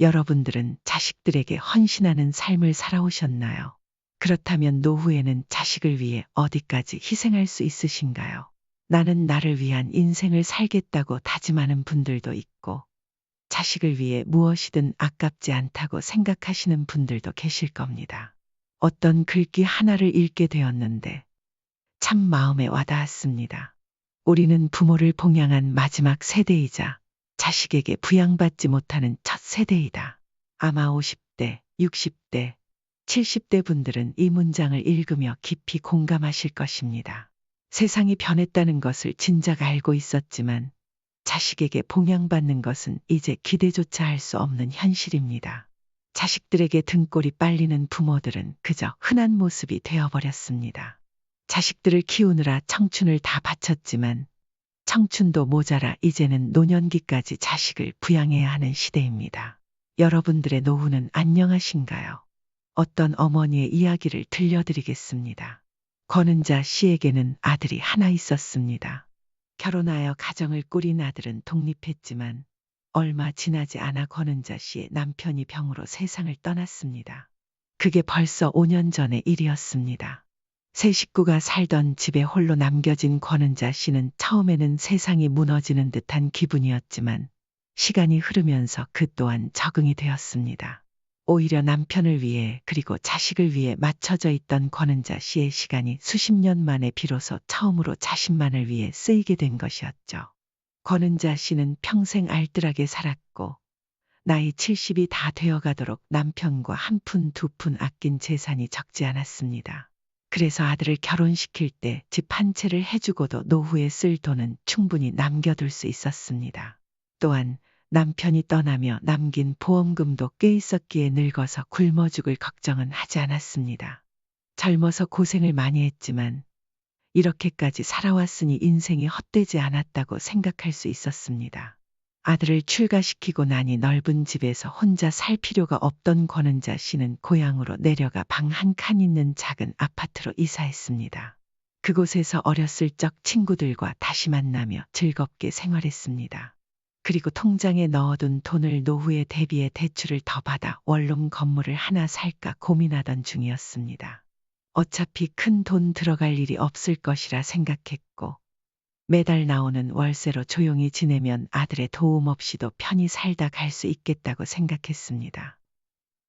여러분들은 자식들에게 헌신하는 삶을 살아오셨나요? 그렇다면 노후에는 자식을 위해 어디까지 희생할 수 있으신가요? 나는 나를 위한 인생을 살겠다고 다짐하는 분들도 있고, 자식을 위해 무엇이든 아깝지 않다고 생각하시는 분들도 계실 겁니다. 어떤 글귀 하나를 읽게 되었는데 참 마음에 와닿았습니다. 우리는 부모를 봉양한 마지막 세대이자 자식에게 부양받지 못하는 첫 세대이다. 아마 50대, 60대, 70대 분들은 이 문장을 읽으며 깊이 공감하실 것입니다. 세상이 변했다는 것을 진작 알고 있었지만 자식에게 봉양받는 것은 이제 기대조차 할 수 없는 현실입니다. 자식들에게 등골이 빨리는 부모들은 그저 흔한 모습이 되어버렸습니다. 자식들을 키우느라 청춘을 다 바쳤지만 청춘도 모자라 이제는 노년기까지 자식을 부양해야 하는 시대입니다. 여러분들의 노후는 안녕하신가요? 어떤 어머니의 이야기를 들려드리겠습니다. 권은자 씨에게는 아들이 하나 있었습니다. 결혼하여 가정을 꾸린 아들은 독립했지만 얼마 지나지 않아 권은자 씨의 남편이 병으로 세상을 떠났습니다. 그게 벌써 5년 전의 일이었습니다. 세 식구가 살던 집에 홀로 남겨진 권은자 씨는 처음에는 세상이 무너지는 듯한 기분이었지만 시간이 흐르면서 그 또한 적응이 되었습니다. 오히려 남편을 위해 그리고 자식을 위해 맞춰져 있던 권은자 씨의 시간이 수십 년 만에 비로소 처음으로 자신만을 위해 쓰이게 된 것이었죠. 권은자 씨는 평생 알뜰하게 살았고 나이 70이 다 되어가도록 남편과 한 푼 두 푼 아낀 재산이 적지 않았습니다. 그래서 아들을 결혼시킬 때 집 한 채를 해주고도 노후에 쓸 돈은 충분히 남겨둘 수 있었습니다. 또한 남편이 떠나며 남긴 보험금도 꽤 있었기에 늙어서 굶어 죽을 걱정은 하지 않았습니다. 젊어서 고생을 많이 했지만 이렇게까지 살아왔으니 인생이 헛되지 않았다고 생각할 수 있었습니다. 아들을 출가시키고 나니 넓은 집에서 혼자 살 필요가 없던 권은자 씨는 고향으로 내려가 방 한 칸 있는 작은 아파트로 이사했습니다. 그곳에서 어렸을 적 친구들과 다시 만나며 즐겁게 생활했습니다. 그리고 통장에 넣어둔 돈을 노후에 대비해 대출을 더 받아 원룸 건물을 하나 살까 고민하던 중이었습니다. 어차피 큰 돈 들어갈 일이 없을 것이라 생각했고 매달 나오는 월세로 조용히 지내면 아들의 도움 없이도 편히 살다 갈 수 있겠다고 생각했습니다.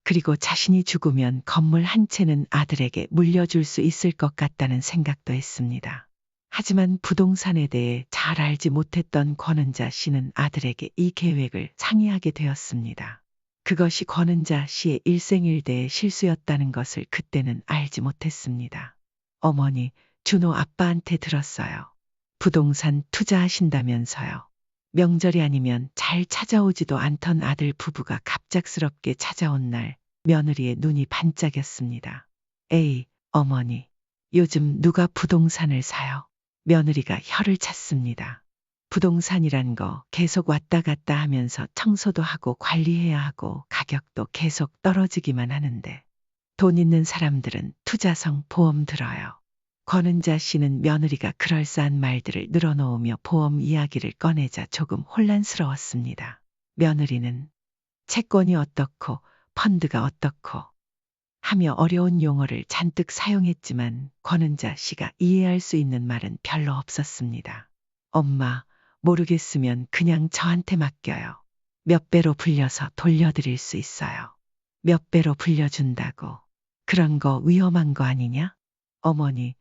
그리고 자신이 죽으면 건물 한 채는 아들에게 물려줄 수 있을 것 같다는 생각도 했습니다. 하지만 부동산에 대해 잘 알지 못했던 권은자 씨는 아들에게 이 계획을 상의하게 되었습니다. 그것이 권은자 씨의 일생일대의 실수였다는 것을 그때는 알지 못했습니다. 어머니, 준호 아빠한테 들었어요. 부동산 투자하신다면서요. 명절이 아니면 잘 찾아오지도 않던 아들 부부가 갑작스럽게 찾아온 날 며느리의 눈이 반짝였습니다. 에이, 어머니, 요즘 누가 부동산을 사요? 며느리가 혀를 찼습니다. 부동산이란 거 계속 왔다 갔다 하면서 청소도 하고 관리해야 하고 가격도 계속 떨어지기만 하는데 돈 있는 사람들은 투자성 보험 들어요. 권은자 씨는 며느리가 그럴싸한 말들을 늘어놓으며 보험 이야기를 꺼내자 조금 혼란스러웠습니다. 며느리는 채권이 어떻고 펀드가 어떻고 하며 어려운 용어를 잔뜩 사용했지만 권은자 씨가 이해할 수 있는 말은 별로 없었습니다. 엄마, 모르겠으면 그냥 저한테 맡겨요. 몇 배로 불려서 돌려드릴 수 있어요. 몇 배로 불려준다고. 그런 거 위험한 거 아니냐? 어머니,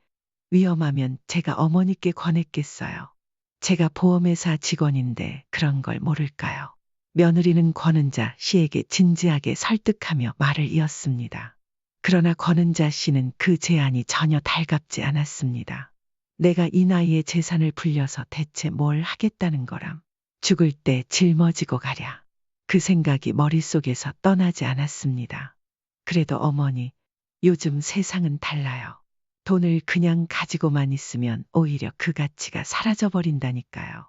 위험하면 제가 어머니께 권했겠어요. 제가 보험회사 직원인데 그런 걸 모를까요? 며느리는 권은자 씨에게 진지하게 설득하며 말을 이었습니다. 그러나 권은자 씨는 그 제안이 전혀 달갑지 않았습니다. 내가 이 나이에 재산을 불려서 대체 뭘 하겠다는 거람. 죽을 때 짊어지고 가랴. 그 생각이 머릿속에서 떠나지 않았습니다. 그래도 어머니, 요즘 세상은 달라요. 돈을 그냥 가지고만 있으면 오히려 그 가치가 사라져버린다니까요.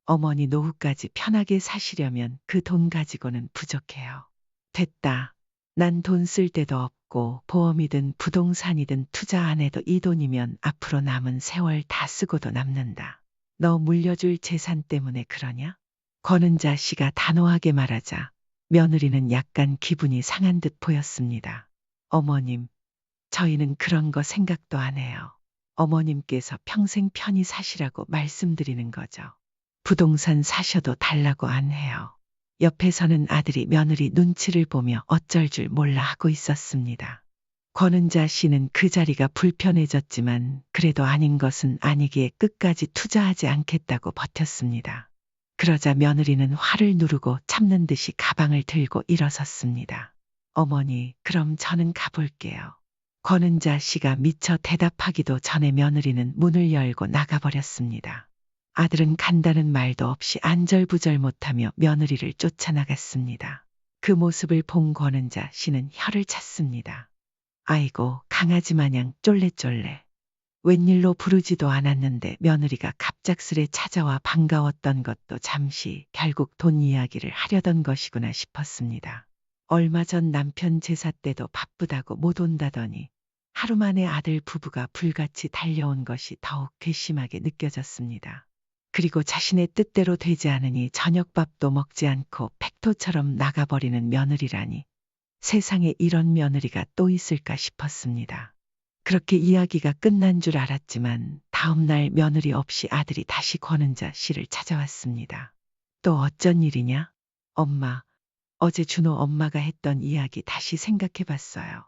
어머니 노후까지 편하게 사시려면 그 돈 가지고는 부족해요. 됐다. 난 돈 쓸 데도 없고 보험이든 부동산이든 투자 안 해도 이 돈이면 앞으로 남은 세월 다 쓰고도 남는다. 너 물려줄 재산 때문에 그러냐? 권은자 씨가 단호하게 말하자 며느리는 약간 기분이 상한 듯 보였습니다. 어머님, 저희는 그런 거 생각도 안 해요. 어머님께서 평생 편히 사시라고 말씀드리는 거죠. 부동산 사셔도 달라고 안 해요. 옆에서는 아들이 며느리 눈치를 보며 어쩔 줄 몰라 하고 있었습니다. 권은자 씨는 그 자리가 불편해졌지만 그래도 아닌 것은 아니기에 끝까지 투자하지 않겠다고 버텼습니다. 그러자 며느리는 화를 누르고 참는 듯이 가방을 들고 일어섰습니다. 어머니, 그럼 저는 가볼게요. 권은자 씨가 미처 대답하기도 전에 며느리는 문을 열고 나가버렸습니다. 아들은 간다는 말도 없이 안절부절 못하며 며느리를 쫓아나갔습니다. 그 모습을 본 권은자 씨는 혀를 찼습니다. 아이고, 강아지 마냥 쫄래쫄래. 웬일로 부르지도 않았는데 며느리가 갑작스레 찾아와 반가웠던 것도 잠시 결국 돈 이야기를 하려던 것이구나 싶었습니다. 얼마 전 남편 제사 때도 바쁘다고 못 온다더니 하루 만에 아들 부부가 불같이 달려온 것이 더욱 괘씸하게 느껴졌습니다. 그리고 자신의 뜻대로 되지 않으니 저녁밥도 먹지 않고 팩토처럼 나가버리는 며느리라니 세상에 이런 며느리가 또 있을까 싶었습니다. 그렇게 이야기가 끝난 줄 알았지만 다음 날 며느리 없이 아들이 다시 권은자 씨를 찾아왔습니다. 또 어쩐 일이냐? 엄마, 어제 준호 엄마가 했던 이야기 다시 생각해봤어요.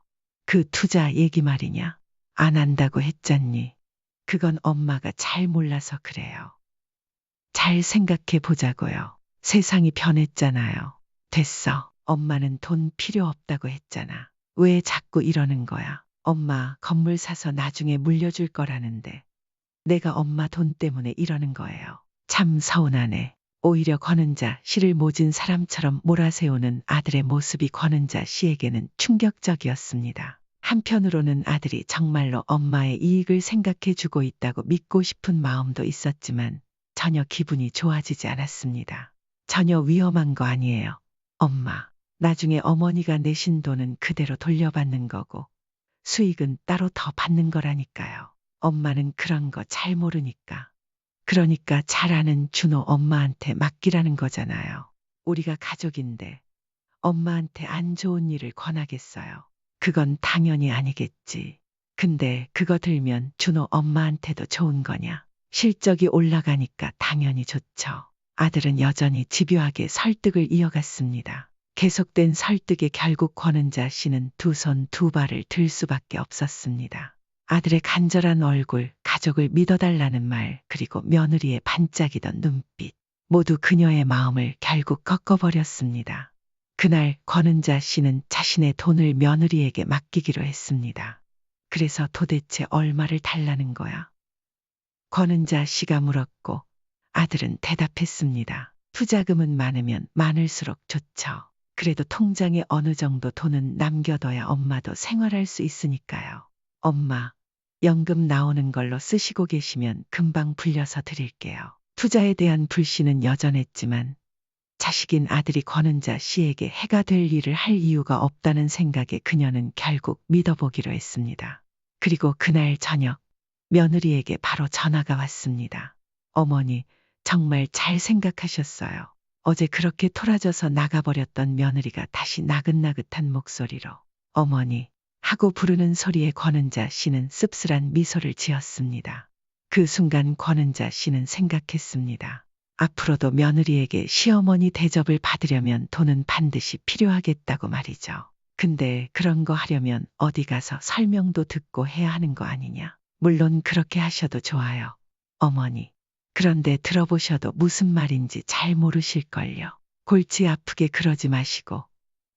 그 투자 얘기 말이냐? 안 한다고 했잖니. 그건 엄마가 잘 몰라서 그래요. 잘 생각해 보자고요. 세상이 변했잖아요. 됐어. 엄마는 돈 필요 없다고 했잖아. 왜 자꾸 이러는 거야? 엄마 건물 사서 나중에 물려줄 거라는데 내가 엄마 돈 때문에 이러는 거예요. 참 서운하네. 오히려 권은자 씨를 모진 사람처럼 몰아세우는 아들의 모습이 권은자 씨에게는 충격적이었습니다. 한편으로는 아들이 정말로 엄마의 이익을 생각해 주고 있다고 믿고 싶은 마음도 있었지만 전혀 기분이 좋아지지 않았습니다. 전혀 위험한 거 아니에요. 엄마, 나중에 어머니가 내신 돈은 그대로 돌려받는 거고 수익은 따로 더 받는 거라니까요. 엄마는 그런 거 잘 모르니까. 그러니까 잘 아는 준호 엄마한테 맡기라는 거잖아요. 우리가 가족인데 엄마한테 안 좋은 일을 권하겠어요. 그건 당연히 아니겠지. 근데 그거 들면 준호 엄마한테도 좋은 거냐? 실적이 올라가니까 당연히 좋죠. 아들은 여전히 집요하게 설득을 이어갔습니다. 계속된 설득에 결국 권은자 씨는 두 손 두 발을 들 수밖에 없었습니다. 아들의 간절한 얼굴, 가족을 믿어달라는 말, 그리고 며느리의 반짝이던 눈빛, 모두 그녀의 마음을 결국 꺾어버렸습니다. 그날 권은자 씨는 자신의 돈을 며느리에게 맡기기로 했습니다. 그래서 도대체 얼마를 달라는 거야? 권은자 씨가 물었고 아들은 대답했습니다. 투자금은 많으면 많을수록 좋죠. 그래도 통장에 어느 정도 돈은 남겨둬야 엄마도 생활할 수 있으니까요. 엄마, 연금 나오는 걸로 쓰시고 계시면 금방 불려서 드릴게요. 투자에 대한 불신은 여전했지만 자식인 아들이 권은자 씨에게 해가 될 일을 할 이유가 없다는 생각에 그녀는 결국 믿어보기로 했습니다. 그리고 그날 저녁 며느리에게 바로 전화가 왔습니다. 어머니, 정말 잘 생각하셨어요. 어제 그렇게 토라져서 나가버렸던 며느리가 다시 나긋나긋한 목소리로 어머니 하고 부르는 소리에 권은자 씨는 씁쓸한 미소를 지었습니다. 그 순간 권은자 씨는 생각했습니다. 앞으로도 며느리에게 시어머니 대접을 받으려면 돈은 반드시 필요하겠다고 말이죠. 근데 그런 거 하려면 어디 가서 설명도 듣고 해야 하는 거 아니냐. 물론 그렇게 하셔도 좋아요. 어머니. 그런데 들어보셔도 무슨 말인지 잘 모르실걸요. 골치 아프게 그러지 마시고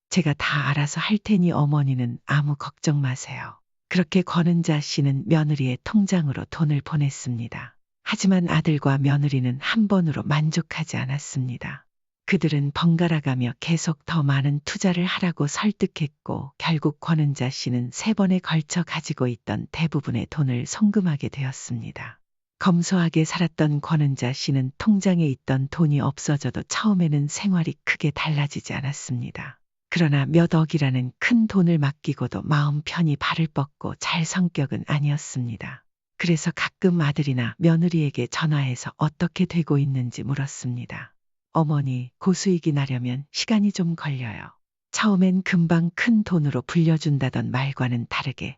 제가 다 알아서 할 테니 어머니는 아무 걱정 마세요. 그렇게 권은자 씨는 며느리의 통장으로 돈을 보냈습니다. 하지만 아들과 며느리는 한 번으로 만족하지 않았습니다. 그들은 번갈아가며 계속 더 많은 투자를 하라고 설득했고 결국 권은자 씨는 3번에 걸쳐 가지고 있던 대부분의 돈을 송금하게 되었습니다. 검소하게 살았던 권은자 씨는 통장에 있던 돈이 없어져도 처음에는 생활이 크게 달라지지 않았습니다. 그러나 몇 억이라는 큰 돈을 맡기고도 마음 편히 발을 뻗고 잘 성격은 아니었습니다. 그래서 가끔 아들이나 며느리에게 전화해서 어떻게 되고 있는지 물었습니다. 어머니, 고수익이 나려면 시간이 좀 걸려요. 처음엔 금방 큰 돈으로 불려준다던 말과는 다르게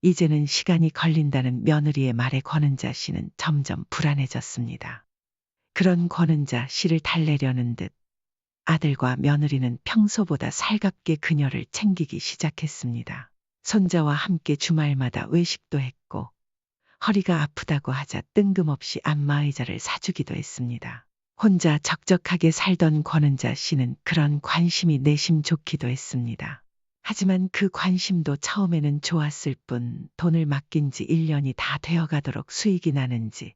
이제는 시간이 걸린다는 며느리의 말에 권은자 씨는 점점 불안해졌습니다. 그런 권은자 씨를 달래려는 듯 아들과 며느리는 평소보다 살갑게 그녀를 챙기기 시작했습니다. 손자와 함께 주말마다 외식도 했고 허리가 아프다고 하자 뜬금없이 안마의자를 사주기도 했습니다. 혼자 적적하게 살던 권은자 씨는 그런 관심이 내심 좋기도 했습니다. 하지만 그 관심도 처음에는 좋았을 뿐 돈을 맡긴 지 1년이 다 되어가도록 수익이 나는지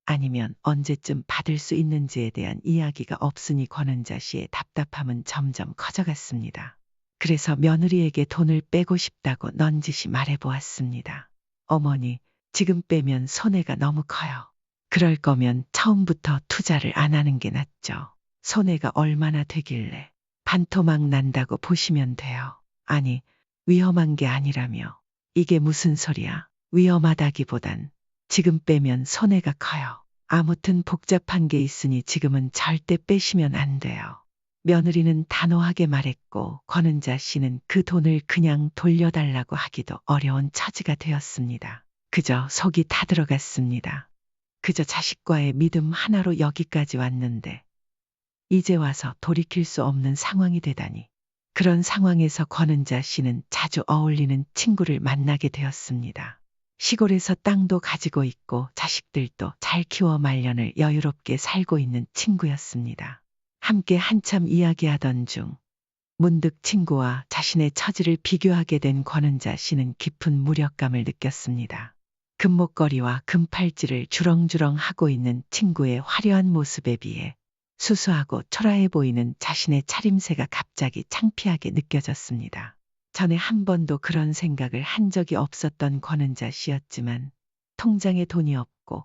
아니면 언제쯤 받을 수 있는지에 대한 이야기가 없으니 권은자 씨의 답답함은 점점 커져갔습니다. 그래서 며느리에게 돈을 빼고 싶다고 넌지시 말해보았습니다. 어머니, 지금 빼면 손해가 너무 커요. 그럴 거면 처음부터 투자를 안 하는 게 낫죠. 손해가 얼마나 되길래 반토막 난다고 보시면 돼요. 아니, 위험한 게 아니라며. 이게 무슨 소리야. 위험하다기보단 지금 빼면 손해가 커요. 아무튼 복잡한 게 있으니 지금은 절대 빼시면 안 돼요. 며느리는 단호하게 말했고 권은자 씨는 그 돈을 그냥 돌려달라고 하기도 어려운 처지가 되었습니다. 그저 속이 타들어갔습니다. 그저 자식과의 믿음 하나로 여기까지 왔는데 이제 와서 돌이킬 수 없는 상황이 되다니. 그런 상황에서 권은자 씨는 자주 어울리는 친구를 만나게 되었습니다. 시골에서 땅도 가지고 있고 자식들도 잘 키워 말년을 여유롭게 살고 있는 친구였습니다. 함께 한참 이야기하던 중 문득 친구와 자신의 처지를 비교하게 된 권은자 씨는 깊은 무력감을 느꼈습니다. 금목걸이와 금팔찌를 주렁주렁 하고 있는 친구의 화려한 모습에 비해 수수하고 초라해 보이는 자신의 차림새가 갑자기 창피하게 느껴졌습니다. 전에 한 번도 그런 생각을 한 적이 없었던 권은자 씨였지만 통장에 돈이 없고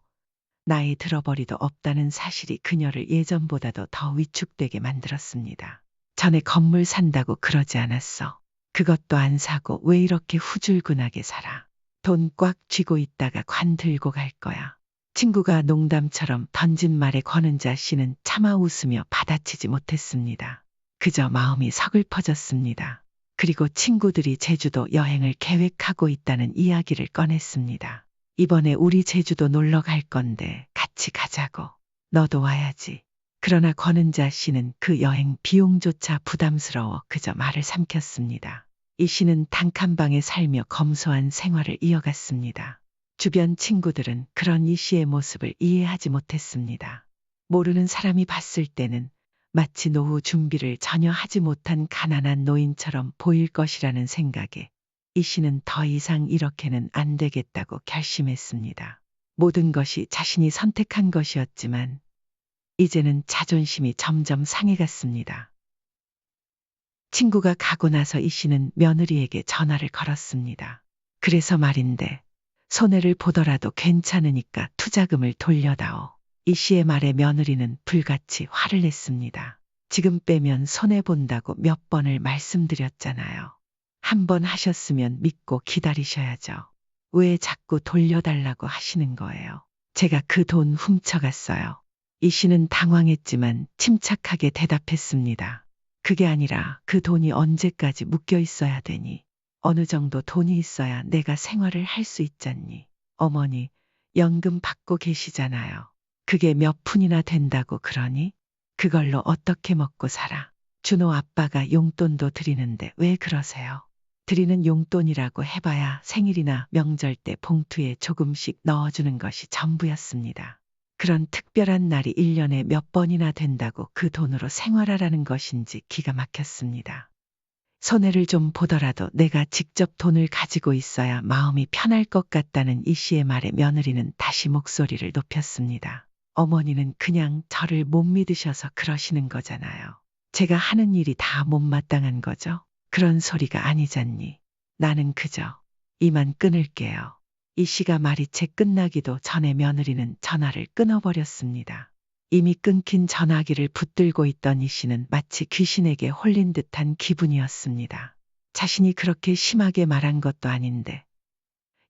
나이 들어버리도 없다는 사실이 그녀를 예전보다도 더 위축되게 만들었습니다. 전에 건물 산다고 그러지 않았어. 그것도 안 사고 왜 이렇게 후줄근하게 살아. 돈 꽉 쥐고 있다가 관 들고 갈 거야. 친구가 농담처럼 던진 말에 권은자 씨는 차마 웃으며 받아치지 못했습니다. 그저 마음이 서글퍼졌습니다. 그리고 친구들이 제주도 여행을 계획하고 있다는 이야기를 꺼냈습니다. 이번에 우리 제주도 놀러 갈 건데 같이 가자고. 너도 와야지. 그러나 권은자 씨는 그 여행 비용조차 부담스러워 그저 말을 삼켰습니다. 이 씨는 단칸방에 살며 검소한 생활을 이어갔습니다. 주변 친구들은 그런 이 씨의 모습을 이해하지 못했습니다. 모르는 사람이 봤을 때는 마치 노후 준비를 전혀 하지 못한 가난한 노인처럼 보일 것이라는 생각에 이 씨는 더 이상 이렇게는 안 되겠다고 결심했습니다. 모든 것이 자신이 선택한 것이었지만 이제는 자존심이 점점 상해갔습니다. 친구가 가고 나서 이 씨는 며느리에게 전화를 걸었습니다. 그래서 말인데 손해를 보더라도 괜찮으니까 투자금을 돌려다오. 이 씨의 말에 며느리는 불같이 화를 냈습니다. 지금 빼면 손해본다고 몇 번을 말씀드렸잖아요. 한 번 하셨으면 믿고 기다리셔야죠. 왜 자꾸 돌려달라고 하시는 거예요? 제가 그 돈 훔쳐갔어요. 이 씨는 당황했지만 침착하게 대답했습니다. 그게 아니라 그 돈이 언제까지 묶여 있어야 되니? 어느 정도 돈이 있어야 내가 생활을 할 수 있잖니. 어머니, 연금 받고 계시잖아요. 그게 몇 푼이나 된다고 그러니? 그걸로 어떻게 먹고 살아? 준호 아빠가 용돈도 드리는데 왜 그러세요? 드리는 용돈이라고 해봐야 생일이나 명절 때 봉투에 조금씩 넣어주는 것이 전부였습니다. 그런 특별한 날이 1년에 몇 번이나 된다고 그 돈으로 생활하라는 것인지 기가 막혔습니다. 손해를 좀 보더라도 내가 직접 돈을 가지고 있어야 마음이 편할 것 같다는 이 씨의 말에 며느리는 다시 목소리를 높였습니다. 어머니는 그냥 저를 못 믿으셔서 그러시는 거잖아요. 제가 하는 일이 다 못마땅한 거죠? 그런 소리가 아니잖니. 나는 그저 이만 끊을게요. 이 씨가 말이 채 끝나기도 전에 며느리는 전화를 끊어버렸습니다. 이미 끊긴 전화기를 붙들고 있던 이 씨는 마치 귀신에게 홀린 듯한 기분이었습니다. 자신이 그렇게 심하게 말한 것도 아닌데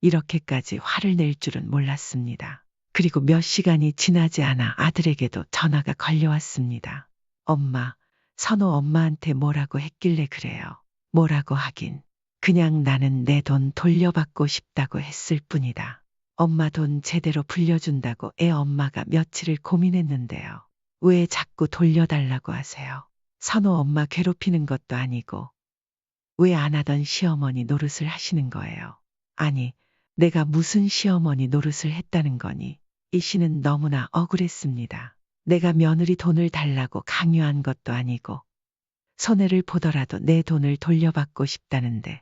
이렇게까지 화를 낼 줄은 몰랐습니다. 그리고 몇 시간이 지나지 않아 아들에게도 전화가 걸려왔습니다. 엄마, 선호 엄마한테 뭐라고 했길래 그래요. 뭐라고 하긴. 그냥 나는 내 돈 돌려받고 싶다고 했을 뿐이다. 엄마 돈 제대로 불려준다고 애 엄마가 며칠을 고민했는데요. 왜 자꾸 돌려달라고 하세요? 선호 엄마 괴롭히는 것도 아니고 왜 안 하던 시어머니 노릇을 하시는 거예요? 아니, 내가 무슨 시어머니 노릇을 했다는 거니? 이 씨는 너무나 억울했습니다. 내가 며느리 돈을 달라고 강요한 것도 아니고 손해를 보더라도 내 돈을 돌려받고 싶다는데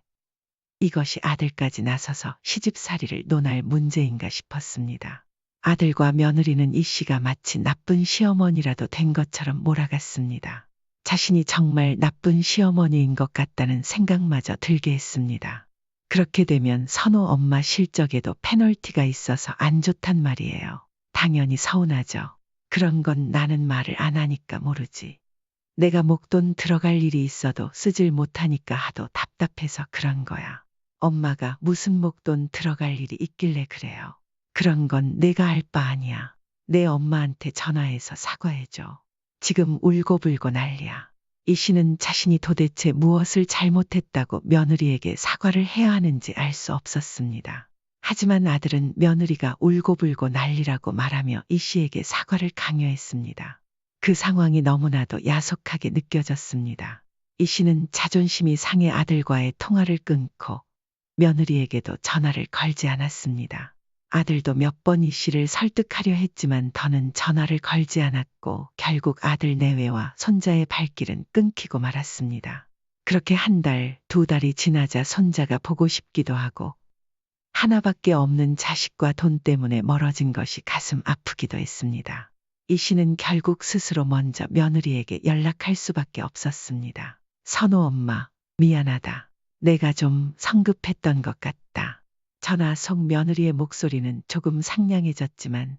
이것이 아들까지 나서서 시집살이를 논할 문제인가 싶었습니다. 아들과 며느리는 이 씨가 마치 나쁜 시어머니라도 된 것처럼 몰아갔습니다. 자신이 정말 나쁜 시어머니인 것 같다는 생각마저 들게 했습니다. 그렇게 되면 선호 엄마 실적에도 페널티가 있어서 안 좋단 말이에요. 당연히 서운하죠. 그런 건 나는 말을 안 하니까 모르지. 내가 목돈 들어갈 일이 있어도 쓰질 못하니까 하도 답답해서 그런 거야. 엄마가 무슨 목돈 들어갈 일이 있길래 그래요. 그런 건 내가 알 바 아니야. 내 엄마한테 전화해서 사과해줘. 지금 울고불고 난리야. 이 씨는 자신이 도대체 무엇을 잘못했다고 며느리에게 사과를 해야 하는지 알 수 없었습니다. 하지만 아들은 며느리가 울고불고 난리라고 말하며 이 씨에게 사과를 강요했습니다. 그 상황이 너무나도 야속하게 느껴졌습니다. 이 씨는 자존심이 상해 아들과의 통화를 끊고 며느리에게도 전화를 걸지 않았습니다. 아들도 몇 번 이 씨를 설득하려 했지만 더는 전화를 걸지 않았고 결국 아들 내외와 손자의 발길은 끊기고 말았습니다. 그렇게 한 달, 두 달이 지나자 손자가 보고 싶기도 하고 하나밖에 없는 자식과 돈 때문에 멀어진 것이 가슴 아프기도 했습니다. 이 씨는 결국 스스로 먼저 며느리에게 연락할 수밖에 없었습니다. 선호 엄마, 미안하다. 내가 좀 성급했던 것 같다. 전화 속 며느리의 목소리는 조금 상냥해졌지만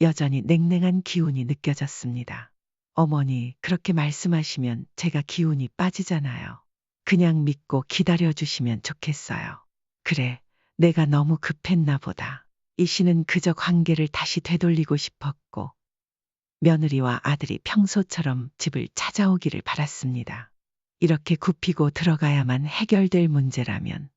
여전히 냉랭한 기운이 느껴졌습니다. 어머니, 그렇게 말씀하시면 제가 기운이 빠지잖아요. 그냥 믿고 기다려주시면 좋겠어요. 그래, 내가 너무 급했나 보다. 이 씨는 그저 관계를 다시 되돌리고 싶었고 며느리와 아들이 평소처럼 집을 찾아오기를 바랐습니다. 이렇게 굽히고 들어가야만 해결될 문제라면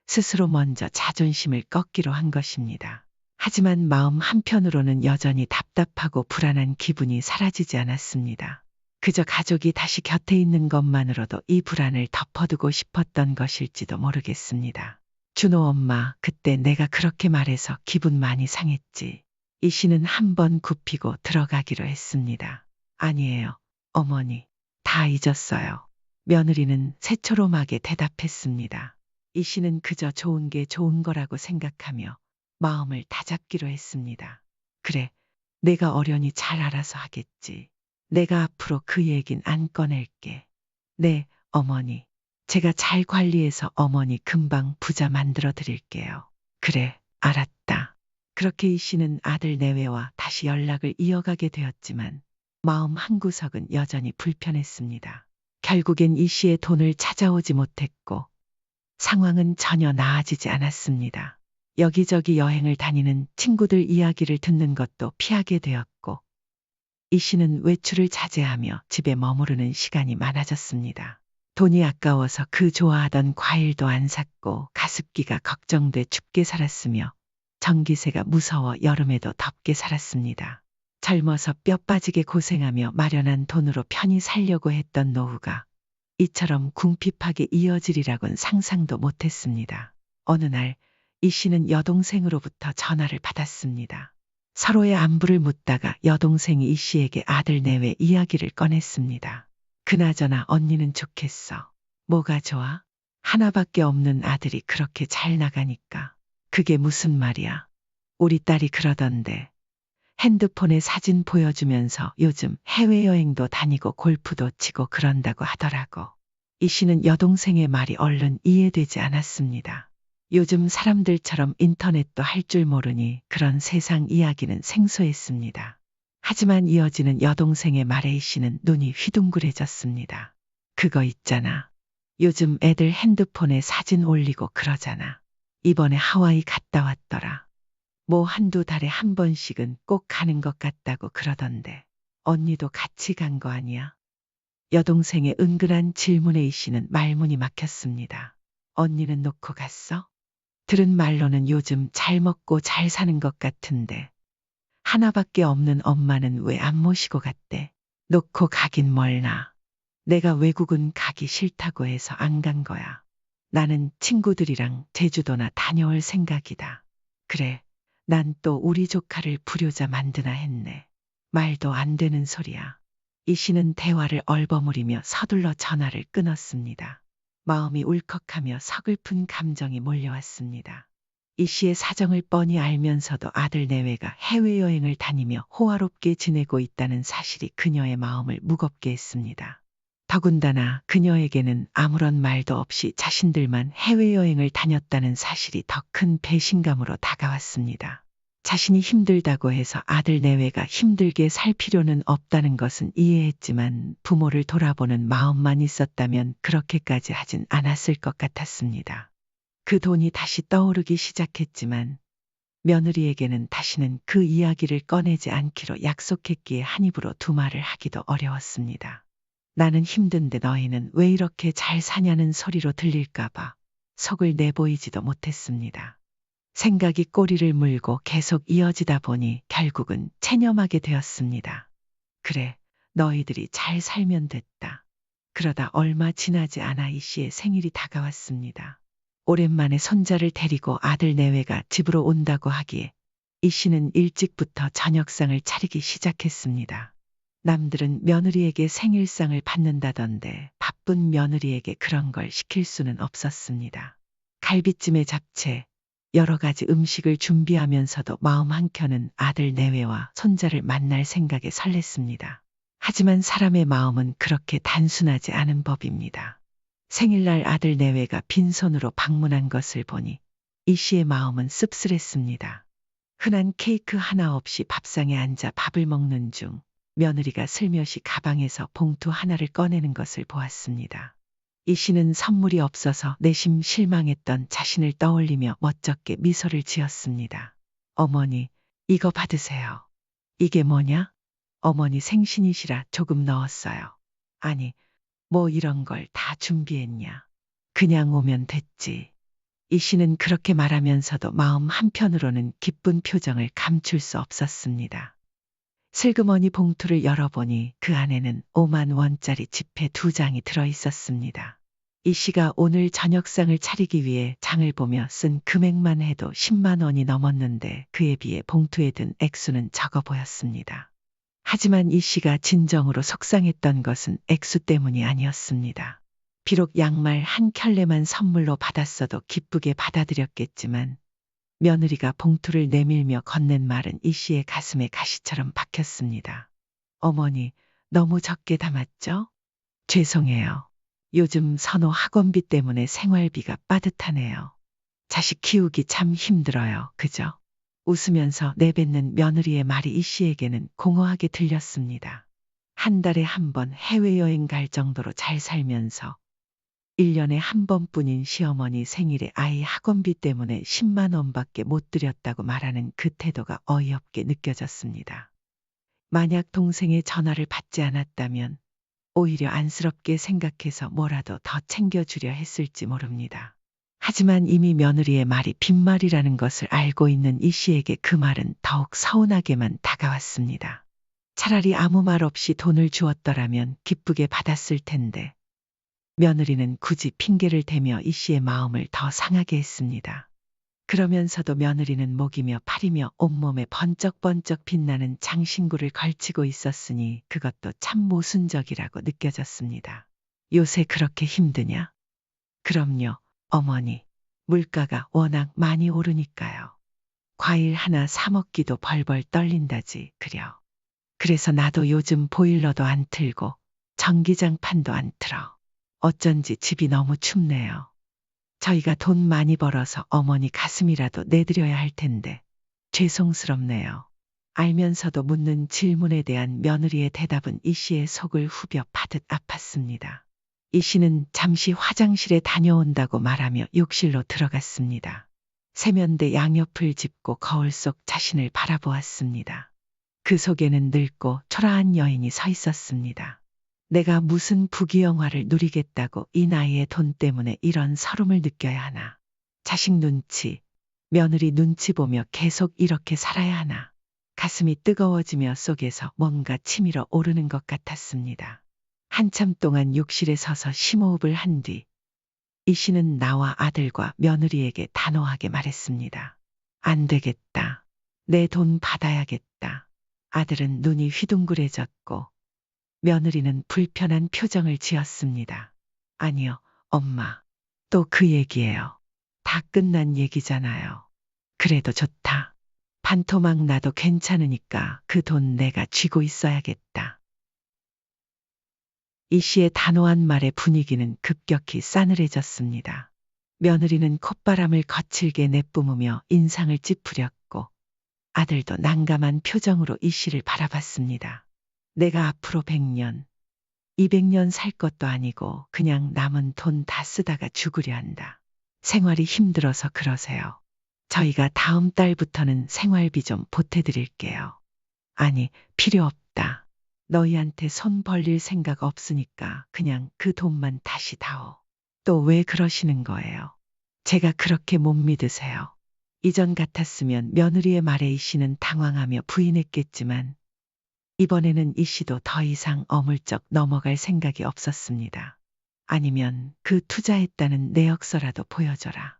스스로 먼저 자존심을 꺾기로 한 것입니다. 하지만 마음 한편으로는 여전히 답답하고 불안한 기분이 사라지지 않았습니다. 그저 가족이 다시 곁에 있는 것만으로도 이 불안을 덮어두고 싶었던 것일지도 모르겠습니다. 준호 엄마, 그때 내가 그렇게 말해서 기분 많이 상했지. 이 씨는 한번 굽히고 들어가기로 했습니다. 아니에요, 어머니. 다 잊었어요. 며느리는 새초롬하게 대답했습니다. 이 씨는 그저 좋은 게 좋은 거라고 생각하며 마음을 다잡기로 했습니다. 그래, 내가 어련히 잘 알아서 하겠지. 내가 앞으로 그 얘긴 안 꺼낼게. 네, 어머니. 제가 잘 관리해서 어머니 금방 부자 만들어 드릴게요. 그래, 알았다. 그렇게 이 씨는 아들 내외와 다시 연락을 이어가게 되었지만 마음 한구석은 여전히 불편했습니다. 결국엔 이 씨의 돈을 찾아오지 못했고 상황은 전혀 나아지지 않았습니다. 여기저기 여행을 다니는 친구들 이야기를 듣는 것도 피하게 되었고 이 씨는 외출을 자제하며 집에 머무르는 시간이 많아졌습니다. 돈이 아까워서 그 좋아하던 과일도 안 샀고 가습기가 걱정돼 춥게 살았으며 전기세가 무서워 여름에도 덥게 살았습니다. 젊어서 뼈 빠지게 고생하며 마련한 돈으로 편히 살려고 했던 노후가 이처럼 궁핍하게 이어지리라곤 상상도 못했습니다. 어느 날 이 씨는 여동생으로부터 전화를 받았습니다. 서로의 안부를 묻다가 여동생이 이 씨에게 아들 내외 이야기를 꺼냈습니다. 그나저나 언니는 좋겠어. 뭐가 좋아? 하나밖에 없는 아들이 그렇게 잘 나가니까. 그게 무슨 말이야? 우리 딸이 그러던데. 핸드폰에 사진 보여주면서 요즘 해외여행도 다니고 골프도 치고 그런다고 하더라고. 이 씨는 여동생의 말이 얼른 이해되지 않았습니다. 요즘 사람들처럼 인터넷도 할 줄 모르니 그런 세상 이야기는 생소했습니다. 하지만 이어지는 여동생의 말에 이 씨는 눈이 휘둥그레졌습니다. 그거 있잖아. 요즘 애들 핸드폰에 사진 올리고 그러잖아. 이번에 하와이 갔다 왔더라. 뭐 한두 달에 한 번씩은 꼭 가는 것 같다고 그러던데 언니도 같이 간 거 아니야? 여동생의 은근한 질문에 이 씨는 말문이 막혔습니다. 언니는 놓고 갔어? 들은 말로는 요즘 잘 먹고 잘 사는 것 같은데 하나밖에 없는 엄마는 왜 안 모시고 갔대? 놓고 가긴 뭘나. 내가 외국은 가기 싫다고 해서 안 간 거야. 나는 친구들이랑 제주도나 다녀올 생각이다. 그래, 난 또 우리 조카를 불효자 만드나 했네. 말도 안 되는 소리야. 이 씨는 대화를 얼버무리며 서둘러 전화를 끊었습니다. 마음이 울컥하며 서글픈 감정이 몰려왔습니다. 이 씨의 사정을 뻔히 알면서도 아들 내외가 해외여행을 다니며 호화롭게 지내고 있다는 사실이 그녀의 마음을 무겁게 했습니다. 더군다나 그녀에게는 아무런 말도 없이 자신들만 해외여행을 다녔다는 사실이 더 큰 배신감으로 다가왔습니다. 자신이 힘들다고 해서 아들 내외가 힘들게 살 필요는 없다는 것은 이해했지만 부모를 돌아보는 마음만 있었다면 그렇게까지 하진 않았을 것 같았습니다. 그 돈이 다시 떠오르기 시작했지만 며느리에게는 다시는 그 이야기를 꺼내지 않기로 약속했기에 한 입으로 두 말을 하기도 어려웠습니다. 나는 힘든데 너희는 왜 이렇게 잘 사냐는 소리로 들릴까봐 속을 내보이지도 못했습니다. 생각이 꼬리를 물고 계속 이어지다 보니 결국은 체념하게 되었습니다. 그래, 너희들이 잘 살면 됐다. 그러다 얼마 지나지 않아 이 씨의 생일이 다가왔습니다. 오랜만에 손자를 데리고 아들 내외가 집으로 온다고 하기에 이 씨는 일찍부터 저녁상을 차리기 시작했습니다. 남들은 며느리에게 생일상을 받는다던데 바쁜 며느리에게 그런 걸 시킬 수는 없었습니다. 갈비찜에 잡채, 여러 가지 음식을 준비하면서도 마음 한켠은 아들 내외와 손자를 만날 생각에 설렜습니다. 하지만 사람의 마음은 그렇게 단순하지 않은 법입니다. 생일날 아들 내외가 빈손으로 방문한 것을 보니 이 씨의 마음은 씁쓸했습니다. 흔한 케이크 하나 없이 밥상에 앉아 밥을 먹는 중 며느리가 슬며시 가방에서 봉투 하나를 꺼내는 것을 보았습니다. 이 씨는 선물이 없어서 내심 실망했던 자신을 떠올리며 멋쩍게 미소를 지었습니다. 어머니, 이거 받으세요. 이게 뭐냐? 어머니 생신이시라 조금 넣었어요. 아니, 뭐 이런 걸 다 준비했냐. 그냥 오면 됐지. 이 씨는 그렇게 말하면서도 마음 한편으로는 기쁜 표정을 감출 수 없었습니다. 슬그머니 봉투를 열어보니 그 안에는 5만 원짜리 지폐 2장이 들어 있었습니다. 이 씨가 오늘 저녁상을 차리기 위해 장을 보며 쓴 금액만 해도 10만 원이 넘었는데 그에 비해 봉투에 든 액수는 적어 보였습니다. 하지만 이 씨가 진정으로 속상했던 것은 액수 때문이 아니었습니다. 비록 양말 한 켤레만 선물로 받았어도 기쁘게 받아들였겠지만 며느리가 봉투를 내밀며 건넨 말은 이 씨의 가슴에 가시처럼 박혔습니다. 어머니, 너무 적게 담았죠? 죄송해요. 요즘 선호 학원비 때문에 생활비가 빠듯하네요. 자식 키우기 참 힘들어요. 그죠? 웃으면서 내뱉는 며느리의 말이 이 씨에게는 공허하게 들렸습니다. 한 달에 한 번 해외여행 갈 정도로 잘 살면서 1년에 한 번뿐인 시어머니 생일에 아이 학원비 때문에 10만 원밖에 못 드렸다고 말하는 그 태도가 어이없게 느껴졌습니다. 만약 동생의 전화를 받지 않았다면 오히려 안쓰럽게 생각해서 뭐라도 더 챙겨주려 했을지 모릅니다. 하지만 이미 며느리의 말이 빈말이라는 것을 알고 있는 이 씨에게 그 말은 더욱 서운하게만 다가왔습니다. 차라리 아무 말 없이 돈을 주었더라면 기쁘게 받았을 텐데 며느리는 굳이 핑계를 대며 이 씨의 마음을 더 상하게 했습니다. 그러면서도 며느리는 목이며 팔이며 온몸에 번쩍번쩍 빛나는 장신구를 걸치고 있었으니 그것도 참 모순적이라고 느껴졌습니다. 요새 그렇게 힘드냐? 그럼요, 어머니. 물가가 워낙 많이 오르니까요. 과일 하나 사 먹기도 벌벌 떨린다지, 그려. 그래서 나도 요즘 보일러도 안 틀고 전기장판도 안 틀어. 어쩐지 집이 너무 춥네요. 저희가 돈 많이 벌어서 어머니 가슴이라도 내드려야 할 텐데 죄송스럽네요. 알면서도 묻는 질문에 대한 며느리의 대답은 이 씨의 속을 후벼 파듯 아팠습니다. 이 씨는 잠시 화장실에 다녀온다고 말하며 욕실로 들어갔습니다. 세면대 양옆을 짚고 거울 속 자신을 바라보았습니다. 그 속에는 늙고 초라한 여인이 서 있었습니다. 내가 무슨 부귀영화를 누리겠다고 이 나이에 돈 때문에 이런 서름을 느껴야 하나. 자식 눈치, 며느리 눈치 보며 계속 이렇게 살아야 하나. 가슴이 뜨거워지며 속에서 뭔가 치밀어 오르는 것 같았습니다. 한참 동안 욕실에 서서 심호흡을 한 뒤 이 씨는 나와 아들과 며느리에게 단호하게 말했습니다. 안 되겠다. 내 돈 받아야겠다. 아들은 눈이 휘둥그레졌고 며느리는 불편한 표정을 지었습니다. 아니요, 엄마. 또 그 얘기예요. 다 끝난 얘기잖아요. 그래도 좋다. 반토막 나도 괜찮으니까 그 돈 내가 쥐고 있어야겠다. 이 씨의 단호한 말에 분위기는 급격히 싸늘해졌습니다. 며느리는 콧바람을 거칠게 내뿜으며 인상을 찌푸렸고 아들도 난감한 표정으로 이 씨를 바라봤습니다. 내가 앞으로 100년, 200년 살 것도 아니고 그냥 남은 돈 다 쓰다가 죽으려 한다. 생활이 힘들어서 그러세요. 저희가 다음 달부터는 생활비 좀 보태드릴게요. 아니, 필요 없다. 너희한테 손 벌릴 생각 없으니까 그냥 그 돈만 다시 다오. 또 왜 그러시는 거예요? 제가 그렇게 못 믿으세요. 이전 같았으면 며느리의 말에 이 씨는 당황하며 부인했겠지만 이번에는 이 씨도 더 이상 어물쩍 넘어갈 생각이 없었습니다. 아니면 그 투자했다는 내역서라도 보여줘라.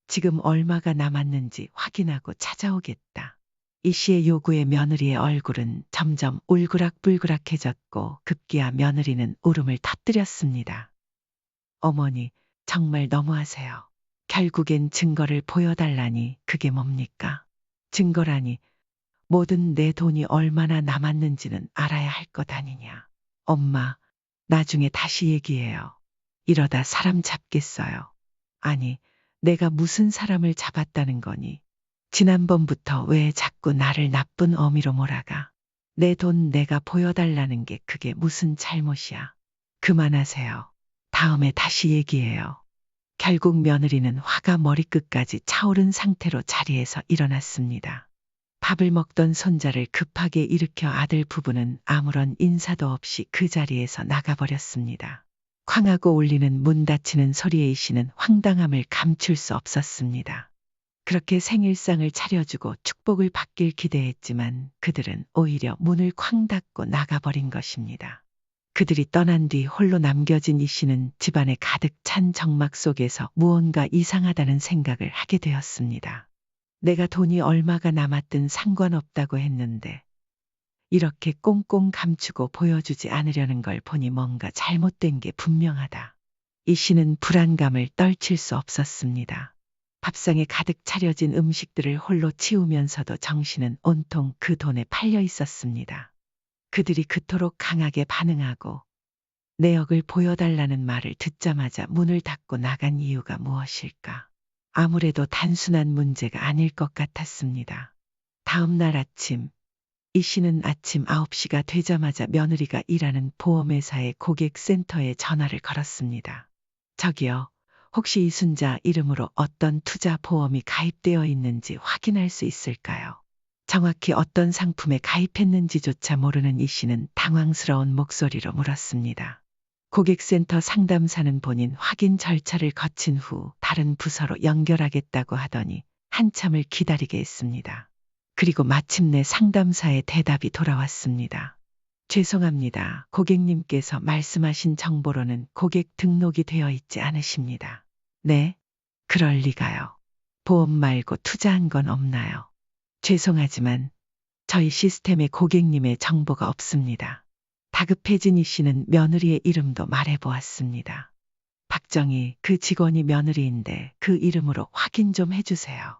지금 얼마가 남았는지 확인하고 찾아오겠다. 이 씨의 요구에 며느리의 얼굴은 점점 울그락불그락해졌고 급기야 며느리는 울음을 터뜨렸습니다. 어머니, 정말 너무하세요. 결국엔 증거를 보여달라니 그게 뭡니까? 증거라니 뭐든 내 돈이 얼마나 남았는지는 알아야 할 것 아니냐. 엄마, 나중에 다시 얘기해요. 이러다 사람 잡겠어요. 아니, 내가 무슨 사람을 잡았다는 거니? 지난번부터 왜 자꾸 나를 나쁜 어미로 몰아가? 내 돈 내가 보여달라는 게 그게 무슨 잘못이야? 그만하세요. 다음에 다시 얘기해요. 결국 며느리는 화가 머리끝까지 차오른 상태로 자리에서 일어났습니다. 밥을 먹던 손자를 급하게 일으켜 아들 부부는 아무런 인사도 없이 그 자리에서 나가버렸습니다. 쾅하고 울리는 문 닫히는 소리에 이 씨는 황당함을 감출 수 없었습니다. 그렇게 생일상을 차려주고 축복을 받길 기대했지만 그들은 오히려 문을 쾅 닫고 나가버린 것입니다. 그들이 떠난 뒤 홀로 남겨진 이 씨는 집안에 가득 찬 정막 속에서 무언가 이상하다는 생각을 하게 되었습니다. 내가 돈이 얼마가 남았든 상관없다고 했는데 이렇게 꽁꽁 감추고 보여주지 않으려는 걸 보니 뭔가 잘못된 게 분명하다. 이 씨는 불안감을 떨칠 수 없었습니다. 밥상에 가득 차려진 음식들을 홀로 치우면서도 정신은 온통 그 돈에 팔려 있었습니다. 그들이 그토록 강하게 반응하고 내역을 보여달라는 말을 듣자마자 문을 닫고 나간 이유가 무엇일까? 아무래도 단순한 문제가 아닐 것 같았습니다. 다음 날 아침, 이 씨는 아침 9시가 되자마자 며느리가 일하는 보험회사의 고객센터에 전화를 걸었습니다. 저기요, 혹시 이순자 이름으로 어떤 투자 보험이 가입되어 있는지 확인할 수 있을까요? 정확히 어떤 상품에 가입했는지조차 모르는 이 씨는 당황스러운 목소리로 물었습니다. 고객센터 상담사는 본인 확인 절차를 거친 후 다른 부서로 연결하겠다고 하더니 한참을 기다리게 했습니다. 그리고 마침내 상담사의 대답이 돌아왔습니다. 죄송합니다. 고객님께서 말씀하신 정보로는 고객 등록이 되어 있지 않으십니다. 네? 그럴 리가요. 보험 말고 투자한 건 없나요? 죄송하지만 저희 시스템에 고객님의 정보가 없습니다. 다급해진 이 씨는 며느리의 이름도 말해보았습니다. 박정희, 그 직원이 며느리인데 그 이름으로 확인 좀 해주세요.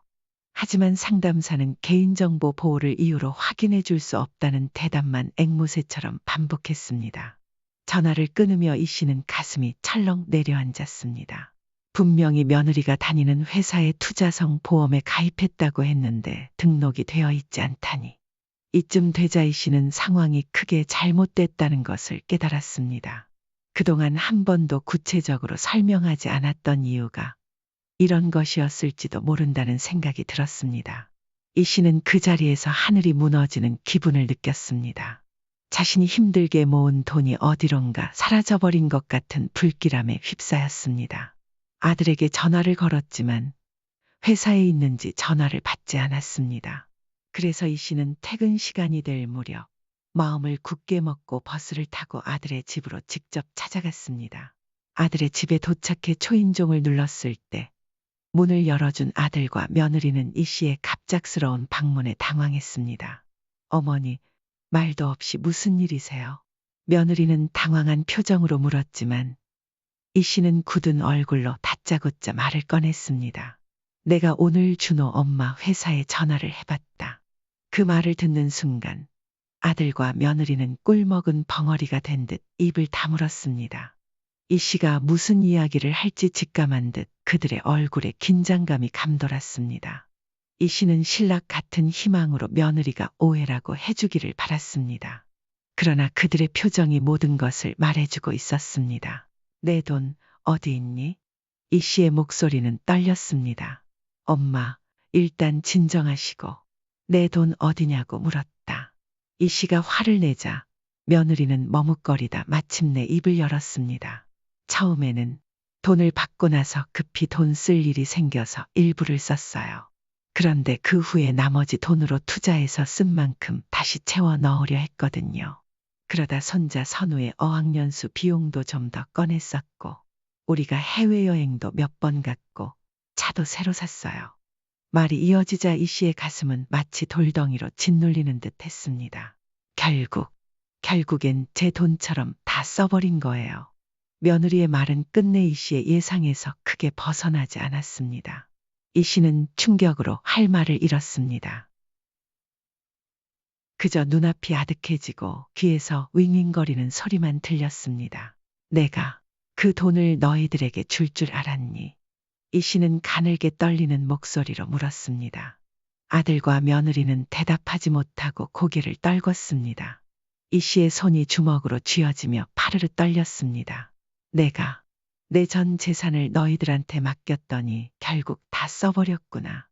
하지만 상담사는 개인정보 보호를 이유로 확인해 줄 수 없다는 대답만 앵무새처럼 반복했습니다. 전화를 끊으며 이 씨는 가슴이 철렁 내려앉았습니다. 분명히 며느리가 다니는 회사의 투자성 보험에 가입했다고 했는데 등록이 되어 있지 않다니. 이쯤 되자 이 씨는 상황이 크게 잘못됐다는 것을 깨달았습니다. 그동안 한 번도 구체적으로 설명하지 않았던 이유가 이런 것이었을지도 모른다는 생각이 들었습니다. 이 씨는 그 자리에서 하늘이 무너지는 기분을 느꼈습니다. 자신이 힘들게 모은 돈이 어디론가 사라져버린 것 같은 불길함에 휩싸였습니다. 아들에게 전화를 걸었지만 회사에 있는지 전화를 받지 않았습니다. 그래서 이 씨는 퇴근 시간이 될 무렵 마음을 굳게 먹고 버스를 타고 아들의 집으로 직접 찾아갔습니다. 아들의 집에 도착해 초인종을 눌렀을 때 문을 열어준 아들과 며느리는 이 씨의 갑작스러운 방문에 당황했습니다. 어머니, 말도 없이 무슨 일이세요? 며느리는 당황한 표정으로 물었지만 이 씨는 굳은 얼굴로 다짜고짜 말을 꺼냈습니다. 내가 오늘 준호 엄마 회사에 전화를 해봤다. 그 말을 듣는 순간 아들과 며느리는 꿀먹은 벙어리가 된 듯 입을 다물었습니다. 이 씨가 무슨 이야기를 할지 직감한 듯 그들의 얼굴에 긴장감이 감돌았습니다. 이 씨는 신락 같은 희망으로 며느리가 오해라고 해주기를 바랐습니다. 그러나 그들의 표정이 모든 것을 말해주고 있었습니다. 내 돈 어디 있니? 이 씨의 목소리는 떨렸습니다. 엄마, 일단 진정하시고 내 돈 어디냐고 물었다. 이 씨가 화를 내자 며느리는 머뭇거리다 마침내 입을 열었습니다. 처음에는 돈을 받고 나서 급히 돈 쓸 일이 생겨서 일부를 썼어요. 그런데 그 후에 나머지 돈으로 투자해서 쓴 만큼 다시 채워 넣으려 했거든요. 그러다 손자 선우의 어학연수 비용도 좀 더 꺼냈었고 우리가 해외여행도 몇 번 갔고 차도 새로 샀어요. 말이 이어지자 이 씨의 가슴은 마치 돌덩이로 짓눌리는 듯 했습니다. 결국엔 제 돈처럼 다 써버린 거예요. 며느리의 말은 끝내 이 씨의 예상에서 크게 벗어나지 않았습니다. 이 씨는 충격으로 할 말을 잃었습니다. 그저 눈앞이 아득해지고 귀에서 윙윙거리는 소리만 들렸습니다. 내가 그 돈을 너희들에게 줄 줄 알았니? 이 씨는 가늘게 떨리는 목소리로 물었습니다. 아들과 며느리는 대답하지 못하고 고개를 떨궜습니다. 이 씨의 손이 주먹으로 쥐어지며 파르르 떨렸습니다. 내가 내 전 재산을 너희들한테 맡겼더니 결국 다 써버렸구나.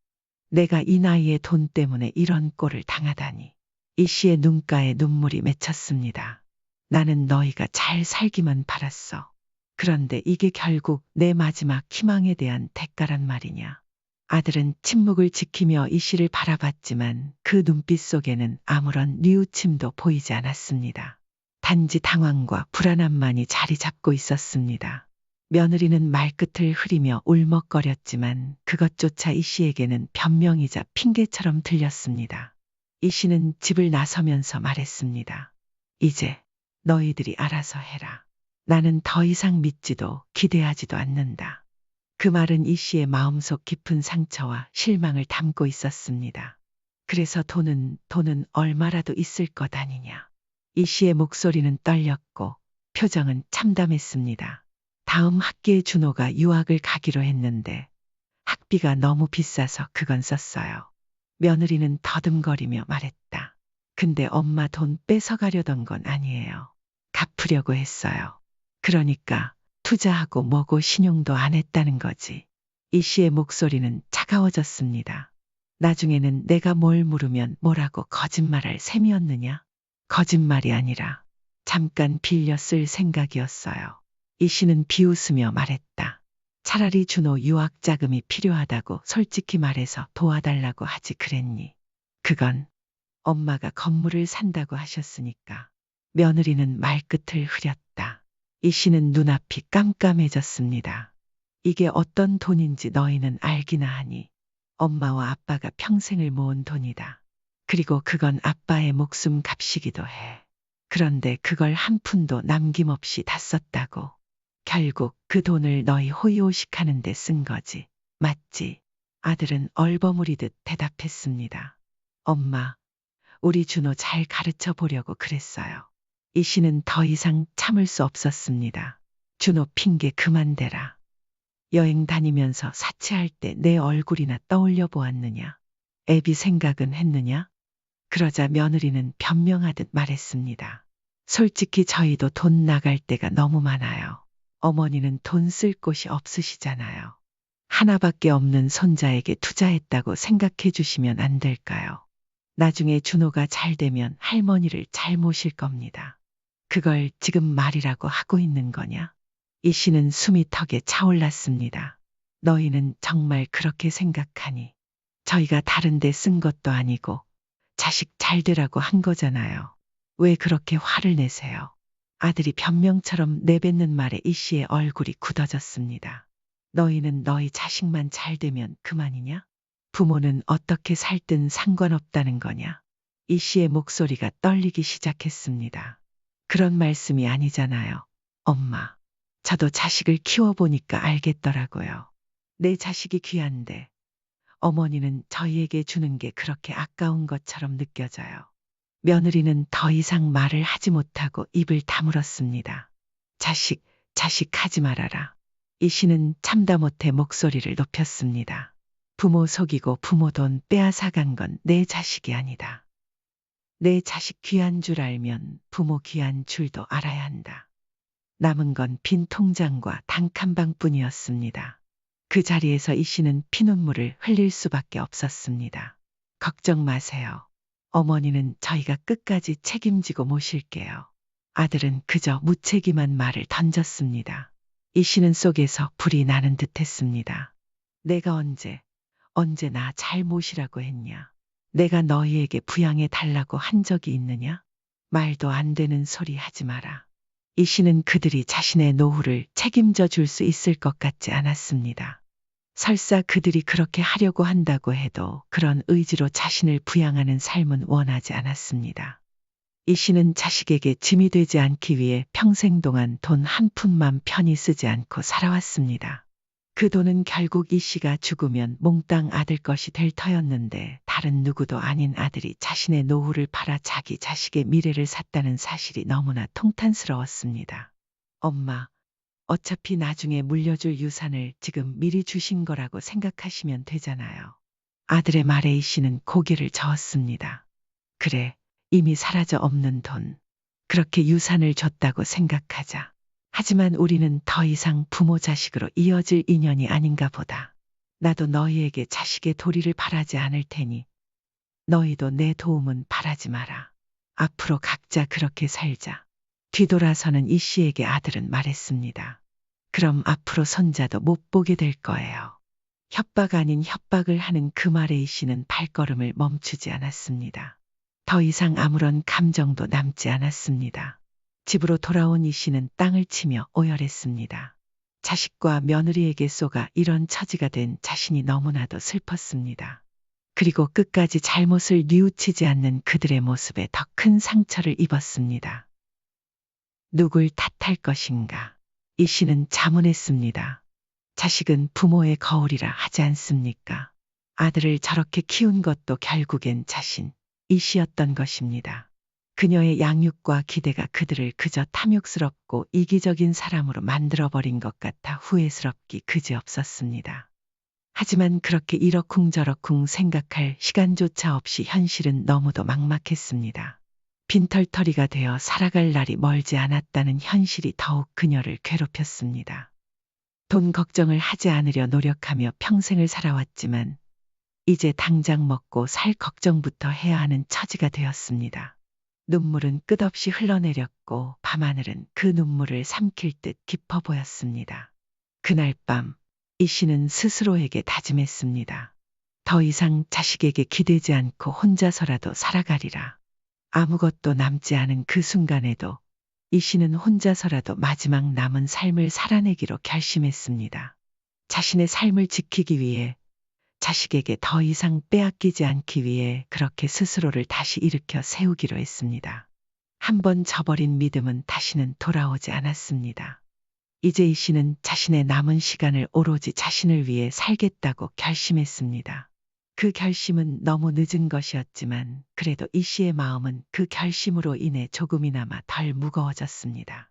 내가 이 나이에 돈 때문에 이런 꼴을 당하다니. 이 씨의 눈가에 눈물이 맺혔습니다. 나는 너희가 잘 살기만 바랐어. 그런데 이게 결국 내 마지막 희망에 대한 대가란 말이냐. 아들은 침묵을 지키며 이 씨를 바라봤지만 그 눈빛 속에는 아무런 뉘우침도 보이지 않았습니다. 단지 당황과 불안함만이 자리 잡고 있었습니다. 며느리는 말끝을 흐리며 울먹거렸지만 그것조차 이 씨에게는 변명이자 핑계처럼 들렸습니다. 이 씨는 집을 나서면서 말했습니다. 이제 너희들이 알아서 해라. 나는 더 이상 믿지도 기대하지도 않는다. 그 말은 이 씨의 마음속 깊은 상처와 실망을 담고 있었습니다. 그래서 돈은 얼마라도 있을 것 아니냐. 이 씨의 목소리는 떨렸고 표정은 참담했습니다. 다음 학기에 준호가 유학을 가기로 했는데 학비가 너무 비싸서 그건 썼어요. 며느리는 더듬거리며 말했다. 근데 엄마 돈 뺏어가려던 건 아니에요. 갚으려고 했어요. 그러니까 투자하고 뭐고 신용도 안 했다는 거지. 이 씨의 목소리는 차가워졌습니다. 나중에는 내가 뭘 물으면 뭐라고 거짓말할 셈이었느냐? 거짓말이 아니라 잠깐 빌려 쓸 생각이었어요. 이 씨는 비웃으며 말했다. 차라리 준호 유학 자금이 필요하다고 솔직히 말해서 도와달라고 하지 그랬니? 그건 엄마가 건물을 산다고 하셨으니까. 며느리는 말끝을 흐렸다. 이 씨는 눈앞이 깜깜해졌습니다. 이게 어떤 돈인지 너희는 알기나 하니. 엄마와 아빠가 평생을 모은 돈이다. 그리고 그건 아빠의 목숨 값이기도 해. 그런데 그걸 한 푼도 남김없이 다 썼다고. 결국 그 돈을 너희 호의호식하는 데 쓴 거지. 맞지? 아들은 얼버무리듯 대답했습니다. 엄마, 우리 준호 잘 가르쳐 보려고 그랬어요. 이 씨는 더 이상 참을 수 없었습니다. 준호 핑계 그만 대라. 여행 다니면서 사치할 때 내 얼굴이나 떠올려 보았느냐. 애비 생각은 했느냐? 그러자 며느리는 변명하듯 말했습니다. 솔직히 저희도 돈 나갈 때가 너무 많아요. 어머니는 돈 쓸 곳이 없으시잖아요. 하나밖에 없는 손자에게 투자했다고 생각해 주시면 안 될까요? 나중에 준호가 잘 되면 할머니를 잘 모실 겁니다. 그걸 지금 말이라고 하고 있는 거냐? 이 씨는 숨이 턱에 차올랐습니다. 너희는 정말 그렇게 생각하니? 저희가 다른 데 쓴 것도 아니고 자식 잘 되라고 한 거잖아요. 왜 그렇게 화를 내세요? 아들이 변명처럼 내뱉는 말에 이 씨의 얼굴이 굳어졌습니다. 너희는 너희 자식만 잘 되면 그만이냐? 부모는 어떻게 살든 상관없다는 거냐? 이 씨의 목소리가 떨리기 시작했습니다. 그런 말씀이 아니잖아요. 엄마. 저도 자식을 키워보니까 알겠더라고요. 내 자식이 귀한데 어머니는 저희에게 주는 게 그렇게 아까운 것처럼 느껴져요. 며느리는 더 이상 말을 하지 못하고 입을 다물었습니다. 자식, 자식 하지 말아라. 이 씨는 참다 못해 목소리를 높였습니다. 부모 속이고 부모 돈 빼앗아간 건 내 자식이 아니다. 내 자식 귀한 줄 알면 부모 귀한 줄도 알아야 한다. 남은 건 빈 통장과 단칸방뿐이었습니다. 그 자리에서 이 씨는 피눈물을 흘릴 수밖에 없었습니다. 걱정 마세요. 어머니는 저희가 끝까지 책임지고 모실게요. 아들은 그저 무책임한 말을 던졌습니다. 이 씨는 속에서 불이 나는 듯했습니다. 내가 언제 나 잘 모시라고 했냐? 내가 너희에게 부양해 달라고 한 적이 있느냐? 말도 안 되는 소리 하지 마라. 이 씨는 그들이 자신의 노후를 책임져 줄 수 있을 것 같지 않았습니다. 설사 그들이 그렇게 하려고 한다고 해도 그런 의지로 자신을 부양하는 삶은 원하지 않았습니다. 이 씨는 자식에게 짐이 되지 않기 위해 평생 동안 돈 한 푼만 편히 쓰지 않고 살아왔습니다. 그 돈은 결국 이 씨가 죽으면 몽땅 아들 것이 될 터였는데 다른 누구도 아닌 아들이 자신의 노후를 팔아 자기 자식의 미래를 샀다는 사실이 너무나 통탄스러웠습니다. 엄마, 어차피 나중에 물려줄 유산을 지금 미리 주신 거라고 생각하시면 되잖아요. 아들의 말에 이 씨는 고개를 저었습니다. 그래, 이미 사라져 없는 돈. 그렇게 유산을 줬다고 생각하자. 하지만 우리는 더 이상 부모 자식으로 이어질 인연이 아닌가 보다. 나도 너희에게 자식의 도리를 바라지 않을 테니 너희도 내 도움은 바라지 마라. 앞으로 각자 그렇게 살자. 뒤돌아서는 이 씨에게 아들은 말했습니다. 그럼 앞으로 손자도 못 보게 될 거예요. 협박 아닌 협박을 하는 그 말에 이 씨는 발걸음을 멈추지 않았습니다. 더 이상 아무런 감정도 남지 않았습니다. 집으로 돌아온 이 씨는 땅을 치며 오열했습니다. 자식과 며느리에게 쏘가 이런 처지가 된 자신이 너무나도 슬펐습니다. 그리고 끝까지 잘못을 뉘우치지 않는 그들의 모습에 더 큰 상처를 입었습니다. 누굴 탓할 것인가? 이 씨는 자문했습니다. 자식은 부모의 거울이라 하지 않습니까? 아들을 저렇게 키운 것도 결국엔 자신, 이 씨였던 것입니다. 그녀의 양육과 기대가 그들을 그저 탐욕스럽고 이기적인 사람으로 만들어버린 것 같아 후회스럽기 그지없었습니다. 하지만 그렇게 이러쿵저러쿵 생각할 시간조차 없이 현실은 너무도 막막했습니다. 빈털터리가 되어 살아갈 날이 멀지 않았다는 현실이 더욱 그녀를 괴롭혔습니다. 돈 걱정을 하지 않으려 노력하며 평생을 살아왔지만 이제 당장 먹고 살 걱정부터 해야 하는 처지가 되었습니다. 눈물은 끝없이 흘러내렸고 밤하늘은 그 눈물을 삼킬 듯 깊어 보였습니다. 그날 밤 이 씨는 스스로에게 다짐했습니다. 더 이상 자식에게 기대지 않고 혼자서라도 살아가리라. 아무것도 남지 않은 그 순간에도 이 씨는 혼자서라도 마지막 남은 삶을 살아내기로 결심했습니다. 자신의 삶을 지키기 위해, 자식에게 더 이상 빼앗기지 않기 위해 그렇게 스스로를 다시 일으켜 세우기로 했습니다. 한번 저버린 믿음은 다시는 돌아오지 않았습니다. 이제 이 씨는 자신의 남은 시간을 오로지 자신을 위해 살겠다고 결심했습니다. 그 결심은 너무 늦은 것이었지만 그래도 이 씨의 마음은 그 결심으로 인해 조금이나마 덜 무거워졌습니다.